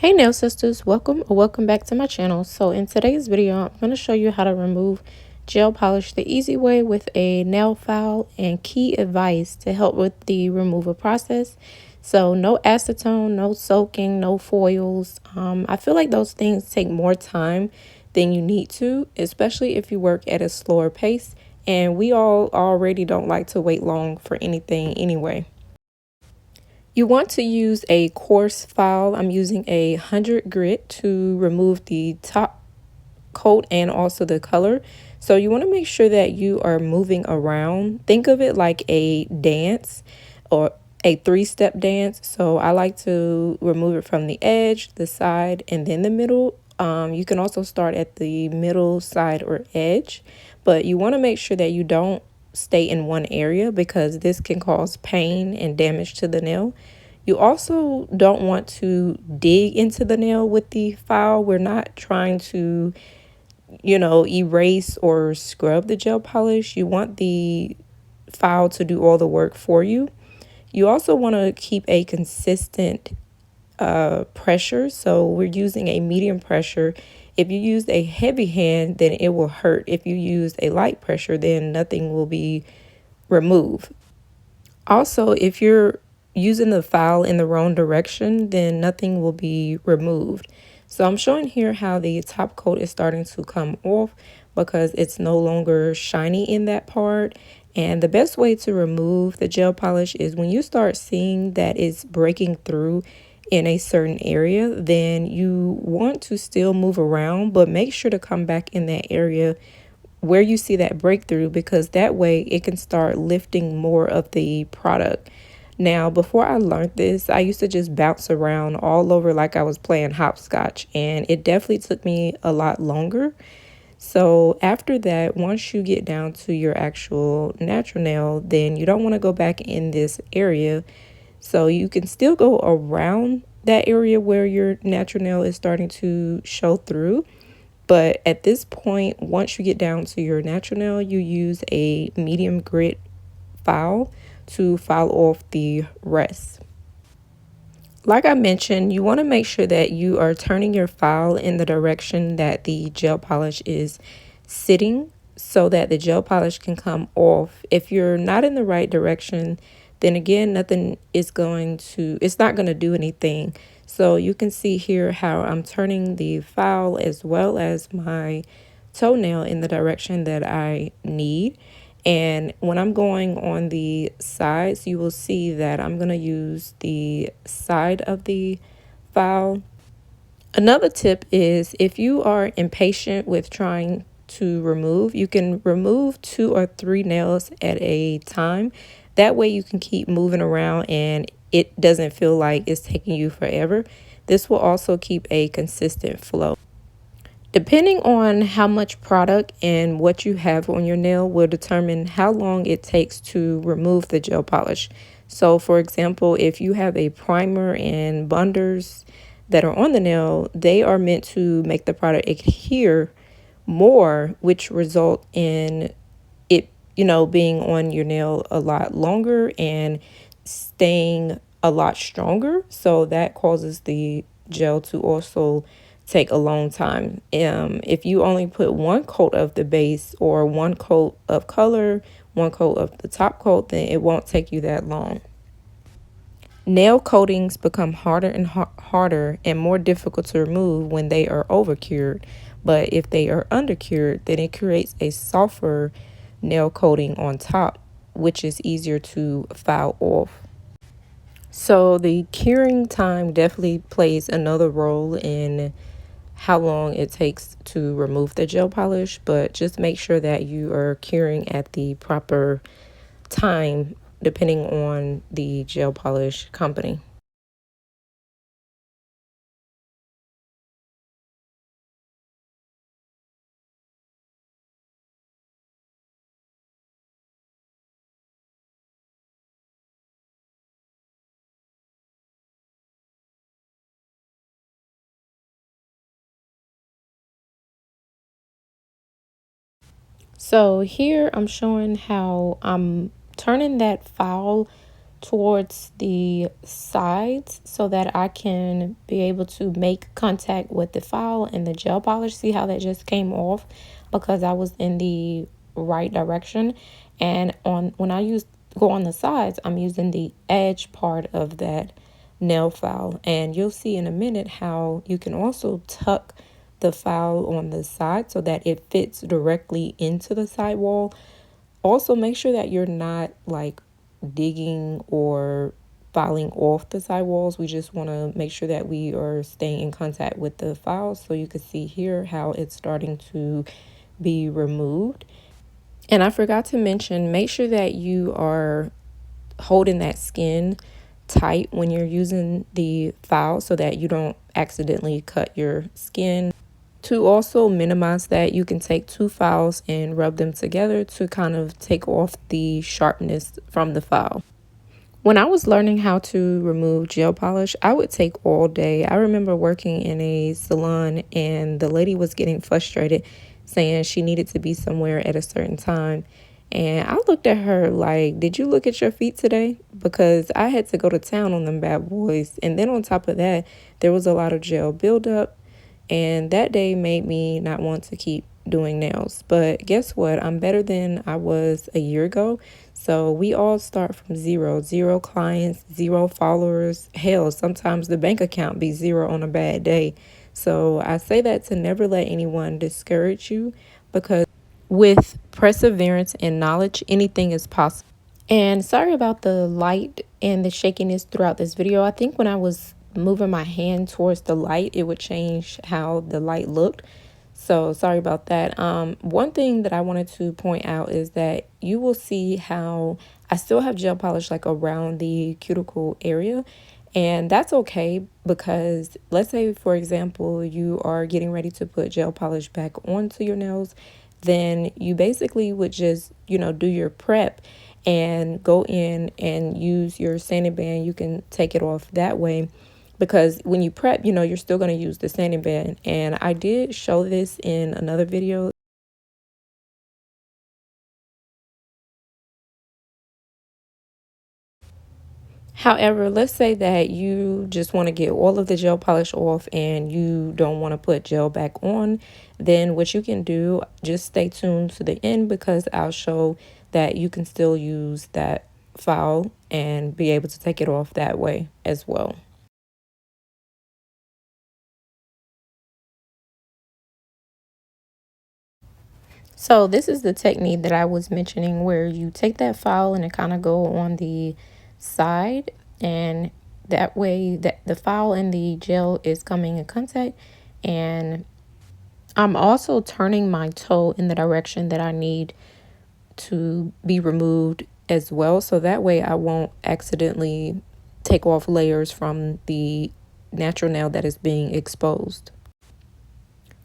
Hey nail sisters, welcome or welcome back to my channel. So in today's video, I'm going to show you how to remove gel polish the easy way with a nail file and key advice to help with the removal process. So no acetone, no soaking, no foils. I feel like those things take more time than you need to, especially if you work at a slower pace. And we all already don't like to wait long for anything anyway. You want to use a coarse file. I'm using a 100 grit to remove the top coat and also the color. So you want to make sure that you are moving around. Think of it like a dance or a three-step dance. So I like to remove it from the edge, the side, and then the middle. You can also start at the middle, side, or edge, but you want to make sure that you don't stay in one area because this can cause pain and damage to the nail. You also don't want to dig into the nail with the file. We're not trying to, erase or scrub the gel polish. You want the file to do all the work for you. You also want to keep a consistent pressure. So we're using a medium pressure. If you use a heavy hand, then it will hurt. If you use a light pressure, then nothing will be removed. Also, if you're using the file in the wrong direction, then nothing will be removed. So I'm showing here how the top coat is starting to come off because it's no longer shiny in that part. And the best way to remove the gel polish is when you start seeing that it's breaking through in a certain area, then you want to still move around, but make sure to come back in that area where you see that breakthrough, because that way it can start lifting more of the product. Now, before I learned this, I used to just bounce around all over like I was playing hopscotch, and it definitely took me a lot longer. So after that, once you get down to your actual natural nail, then you don't want to go back in this area. So you can still go around that area where your natural nail is starting to show through. But at this point, once you get down to your natural nail, you use a medium grit file to file off the rest. Like I mentioned, you want to make sure that you are turning your file in the direction that the gel polish is sitting so that the gel polish can come off. If you're not in the right direction, then again, it's not going to do anything. So you can see here how I'm turning the file as well as my toenail in the direction that I need. And when I'm going on the sides, you will see that I'm going to use the side of the file. Another tip is if you are impatient with trying to remove, you can remove 2 or 3 nails at a time. That way you can keep moving around and it doesn't feel like it's taking you forever. This will also keep a consistent flow. Depending on how much product and what you have on your nail will determine how long it takes to remove the gel polish. So for example, if you have a primer and bonders that are on the nail, they are meant to make the product adhere more, which result in it, being on your nail a lot longer and staying a lot stronger. So that causes the gel to also take a long time. If you only put one coat of the base or one coat of color, one coat of the top coat, then it won't take you that long. Nail coatings become harder and harder and more difficult to remove when they are over cured. But if they are under cured, then it creates a softer nail coating on top, which is easier to file off. So the curing time definitely plays another role in how long it takes to remove the gel polish, but just make sure that you are curing at the proper time depending on the gel polish company. So here I'm showing how I'm turning that file towards the sides so that I can be able to make contact with the file and the gel polish. See how that just came off because I was in the right direction. And on when I go on the sides, I'm using the edge part of that nail file. And you'll see in a minute how you can also tuck the file on the side so that it fits directly into the side wall. Also, make sure that you're not like digging or filing off the side walls. We just want to make sure that we are staying in contact with the file. So you can see here how it's starting to be removed. And I forgot to mention, make sure that you are holding that skin tight when you're using the file so that you don't accidentally cut your skin. To also minimize that, you can take two files and rub them together to kind of take off the sharpness from the file. When I was learning how to remove gel polish, I would take all day. I remember working in a salon and the lady was getting frustrated saying she needed to be somewhere at a certain time. And I looked at her like, did you look at your feet today? Because I had to go to town on them bad boys. And then on top of that, there was a lot of gel buildup. And that day made me not want to keep doing nails. But guess what? I'm better than I was a year ago. So we all start from zero clients, zero followers. Hell, sometimes the bank account be zero on a bad day. So I say that to never let anyone discourage you because with perseverance and knowledge, anything is possible. And sorry about the light and the shakiness throughout this video. I think when I was moving my hand towards the light, it would change how the light looked. So sorry about that. One thing that I wanted to point out is that you will see how I still have gel polish like around the cuticle area. And that's okay because let's say, for example, you are getting ready to put gel polish back onto your nails, then you basically would just, do your prep and go in and use your sanding band. You can take it off that way because when you prep, you're still going to use the sanding band. And I did show this in another video. However, let's say that you just want to get all of the gel polish off and you don't want to put gel back on, then what you can do, just stay tuned to the end because I'll show that you can still use that file and be able to take it off that way as well. So this is the technique that I was mentioning where you take that file and it kind of go on the side, and that way that the file and the gel is coming in contact. And I'm also turning my toe in the direction that I need to be removed as well. So that way I won't accidentally take off layers from the natural nail that is being exposed.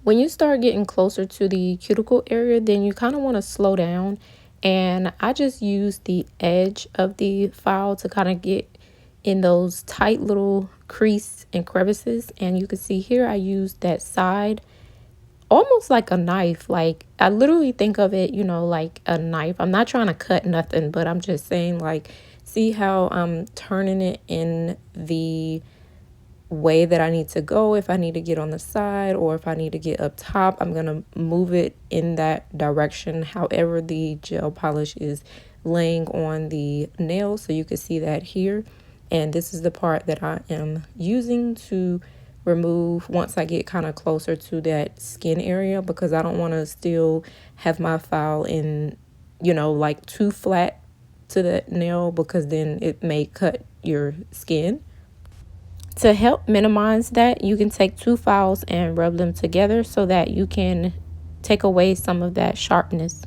When you start getting closer to the cuticle area, then you kind of want to slow down. And I just use the edge of the file to kind of get in those tight little crease and crevices. And you can see here I used that side almost like a knife. Like I literally think of it, like a knife. I'm not trying to cut nothing, but I'm just saying, like, see how I'm turning it in the way that I need to go. If I need to get on the side or if I need to get up top, I'm going to move it in that direction, however the gel polish is laying on the nail. So you can see that here. And this is the part that I am using to remove once I get kind of closer to that skin area, because I don't want to still have my file in, like too flat to that nail, because then it may cut your skin. To help minimize that, you can take two files and rub them together so that you can take away some of that sharpness.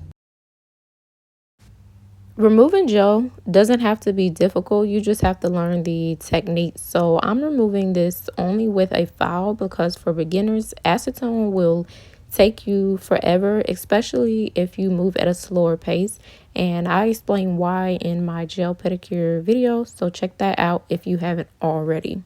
Removing gel doesn't have to be difficult. You just have to learn the technique. So I'm removing this only with a file because for beginners, acetone will take you forever, especially if you move at a slower pace. And I explain why in my gel pedicure video. So check that out if you haven't already.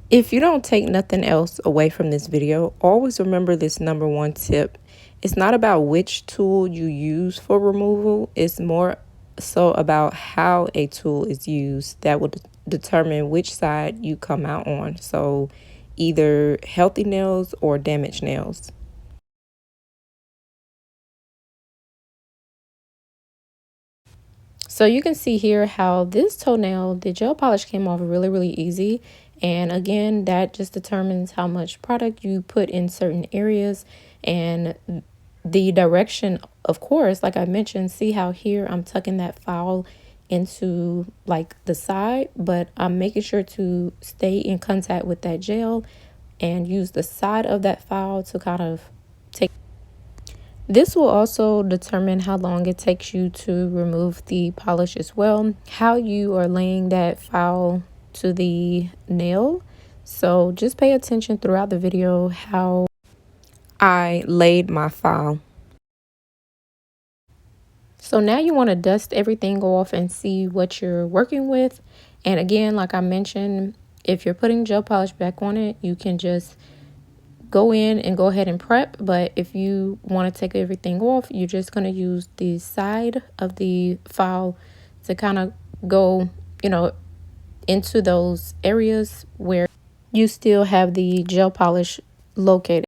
If you don't take nothing else away from this video, always remember this number one tip, It's not about which tool you use for removal. It's more so about how a tool is used that will determine which side you come out on. So either healthy nails or damaged nails. So you can see here how this toenail, the gel polish came off really, really easy. And again, that just determines how much product you put in certain areas and the direction, of course, like I mentioned. See how here I'm tucking that file into like the side, but I'm making sure to stay in contact with that gel and use the side of that file to kind of take. This will also determine how long it takes you to remove the polish as well, how you are laying that file to the nail. So just pay attention throughout the video how I laid my file. So now you want to dust everything off and see what you're working with. And again, like I mentioned, if you're putting gel polish back on it, you can just go in and go ahead and prep. But if you want to take everything off, you're just going to use the side of the file to kind of go, into those areas where you still have the gel polish located.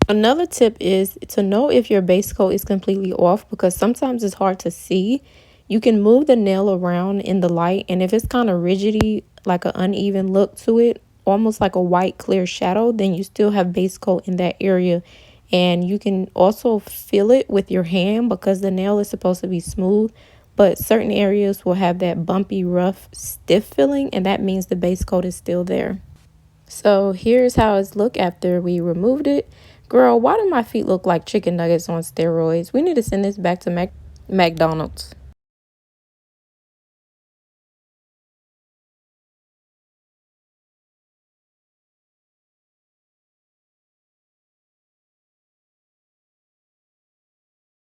Another tip is to know if your base coat is completely off, because sometimes it's hard to see. You can move the nail around in the light, and if it's kind of rigidy, like an uneven look to it, almost like a white clear shadow, then you still have base coat in that area. And you can also feel it with your hand because the nail is supposed to be smooth, but certain areas will have that bumpy, rough, stiff feeling, and that means the base coat is still there. So here's how it's look after we removed it. Girl, why do my feet look like chicken nuggets on steroids? We need to send this back to McDonald's.